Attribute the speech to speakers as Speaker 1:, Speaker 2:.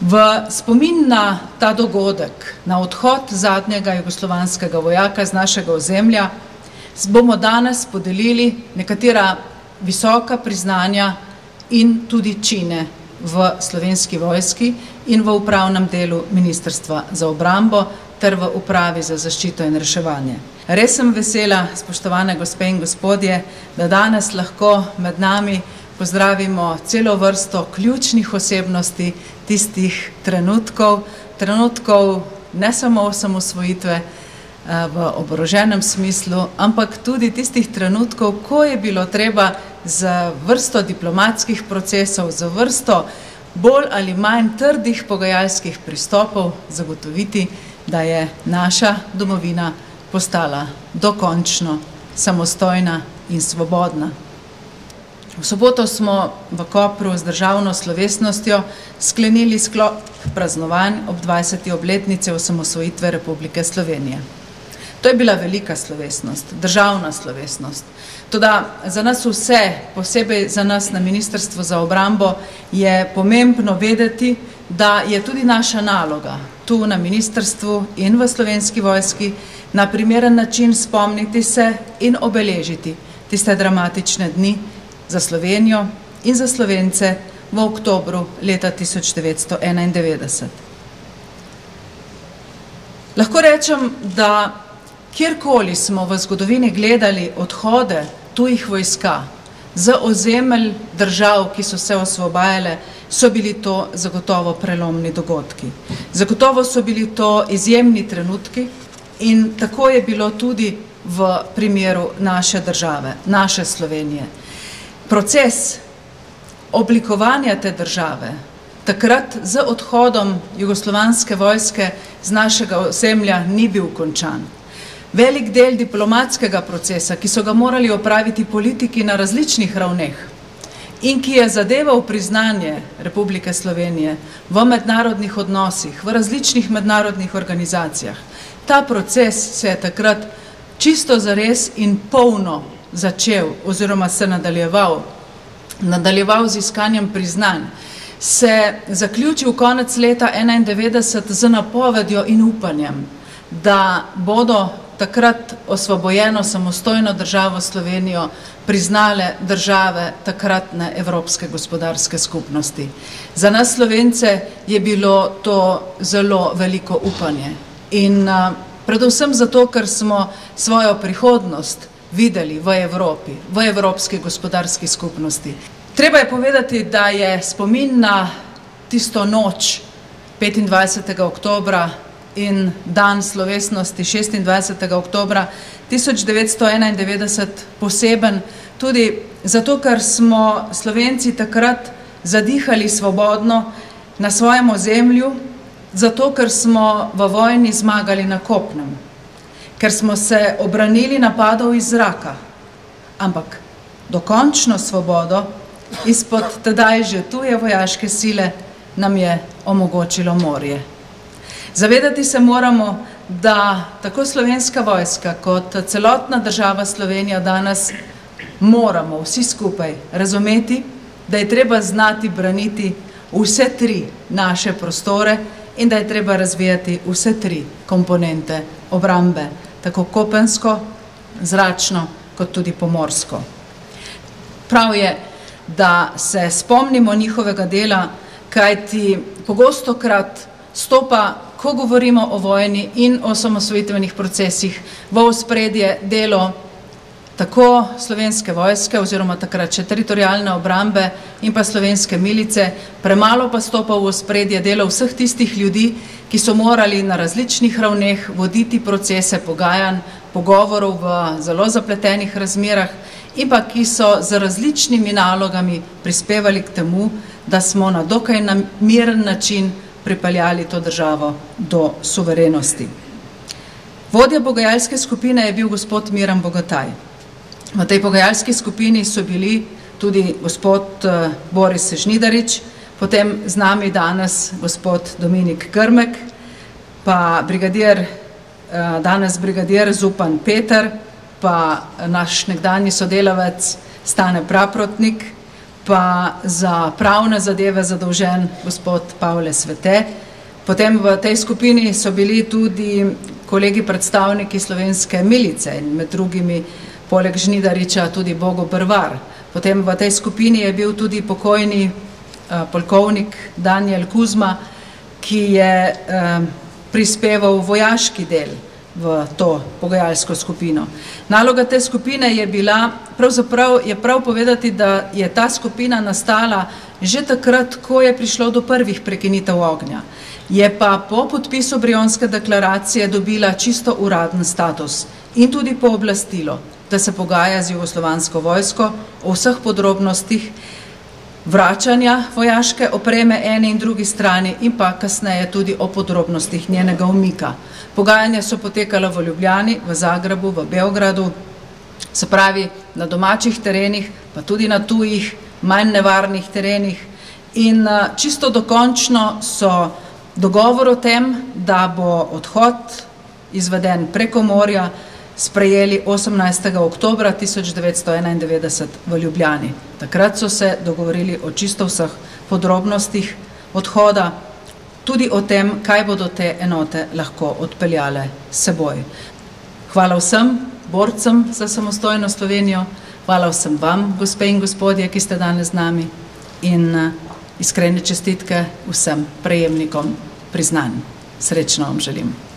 Speaker 1: V spomin na ta dogodek, na odhod zadnjega jugoslovanskega vojaka z našega ozemlja, bomo danes podelili nekatera visoka priznanja in tudi čine v Slovenski vojski in v upravnem delu Ministrstva za obrambo ter v upravi za zaščito in reševanje. Res sem vesela, spoštovane gospe in gospodje, da danes lahko med nami pozdravimo celo vrsto ključnih osebnosti tistih trenutkov ne samo osamosvojitve v oboroženem smislu, ampak tudi tistih trenutkov, ko je bilo treba z vrsto diplomatskih procesov, z vrsto bolj ali manj trdih pogajalskih pristopov zagotoviti, da je naša domovina postala dokončno samostojna in svobodna. V soboto smo v Kopru z državno slovesnostjo sklenili sklop praznovanj ob 20. obletnici osamosvojitve Republike Slovenije. To je bila velika slovesnost, državna slovesnost. Toda za nas vse, posebej za nas na Ministrstvu za obrambo, je pomembno vedeti, da je tudi naša naloga tu na ministrstvu in v Slovenski vojski na primeren način spomniti se in obeležiti tiste dramatične dni za Slovenijo in za Slovence v oktobru leta 1991. Lahko rečem, da kjerkoli smo v zgodovini gledali odhode tujih vojska za ozemelj držav, ki so se osvobajale, so bili to zagotovo prelomni dogodki. Zagotovo so bili to izjemni trenutki in tako je bilo tudi v primeru naše države, naše Slovenije. Proces oblikovanja te države takrat z odhodom jugoslovanske vojske z našega ozemlja ni bil končan. Velik del diplomatskega procesa, ki so ga morali opraviti politiki na različnih ravneh in ki je zadeval priznanje Republike Slovenije v mednarodnih odnosih, v različnih mednarodnih organizacijah, ta proces se je takrat čisto zares in polno začel oziroma se nadaljeval z iskanjem priznanj, se zaključil konec leta 1991 z napovedjo in upanjem, da bodo takrat osvobojeno samostojno državo Slovenijo priznale države takratne Evropske gospodarske skupnosti. Za nas Slovence je bilo to zelo veliko upanje in predvsem zato, ker smo svojo prihodnost videli v Evropi, v Evropski gospodarski skupnosti. Treba je povedati, da je spomin na tisto noč 25. oktobra in dan slovesnosti 26. oktobra 1991 poseben tudi zato, ker smo Slovenci takrat zadihali svobodno na svojem ozemlju, zato, ker smo v vojni zmagali na kopnem, ker smo se obranili napadov iz zraka, ampak dokončno svobodo izpod tedaj že tuje vojaške sile nam je omogočilo morje. Zavedati se moramo, da tako Slovenska vojska kot celotna država Slovenija danes moramo vsi skupaj razumeti, da je treba znati braniti vse tri naše prostore in da je treba razvijati vse tri komponente obrambe, tako kopensko, zračno kot tudi pomorsko. Prav je, da se spomnimo njihovega dela, kajti pogostokrat stopa, ko govorimo o vojni in o osamosvojitvenih procesih, v ospredje delo tako Slovenske vojske oziroma takrat še teritorialne obrambe in pa slovenske milice, premalo pa stopa v ospredje delo vseh tistih ljudi, ki so morali na različnih ravneh voditi procese pogajanj, pogovorov v zelo zapletenih razmerah in pa ki so z različnimi nalogami prispevali k temu, da smo na dokaj miren način pripeljali to državo do suverenosti. Vodja pogajalske skupine je bil gospod Miran Bogataj. V tej pogajalski skupini so bili tudi gospod Boris Žnidarič, potem z nami danes gospod Dominik Grmek, pa danes brigadir Zupan Peter, pa naš nekdanji sodelavec Stane Praprotnik, pa za pravne zadeve zadolžen gospod Pavle Svete. Potem v tej skupini so bili tudi kolegi predstavniki slovenske milice in med drugimi poleg Žnidariča tudi Bogo Brvar. Potem v tej skupini je bil tudi pokojni polkovnik Danijel Kuzma, ki je prispeval vojaški del v to pogajalsko skupino. Naloga te skupine je bila, pravzaprav je prav povedati, da je ta skupina nastala že takrat, ko je prišlo do prvih prekinitev ognja. Je pa po podpisu Brionske deklaracije dobila čisto uraden status in tudi pooblastilo, da se pogaja z jugoslovansko vojsko o vseh podrobnostih vračanja vojaške opreme eni in drugi strani in pa kasneje tudi o podrobnostih njenega umika. Pogajanja so potekala v Ljubljani, v Zagrebu, v Beogradu, se pravi na domačih terenih, pa tudi na tujih, manj nevarnih terenih in čisto dokončno so dogovor o tem, da bo odhod izveden preko morja, sprejeli 18. oktobra 1991 v Ljubljani. Takrat so se dogovorili o čisto vseh podrobnostih odhoda, tudi o tem, kaj bodo te enote lahko odpeljale s seboj. Hvala vsem borcem za samostojno Slovenijo, hvala vsem vam, gospe in gospodje, ki ste danes z nami in iskrene čestitke vsem prejemnikom priznanj. Srečno vam želim.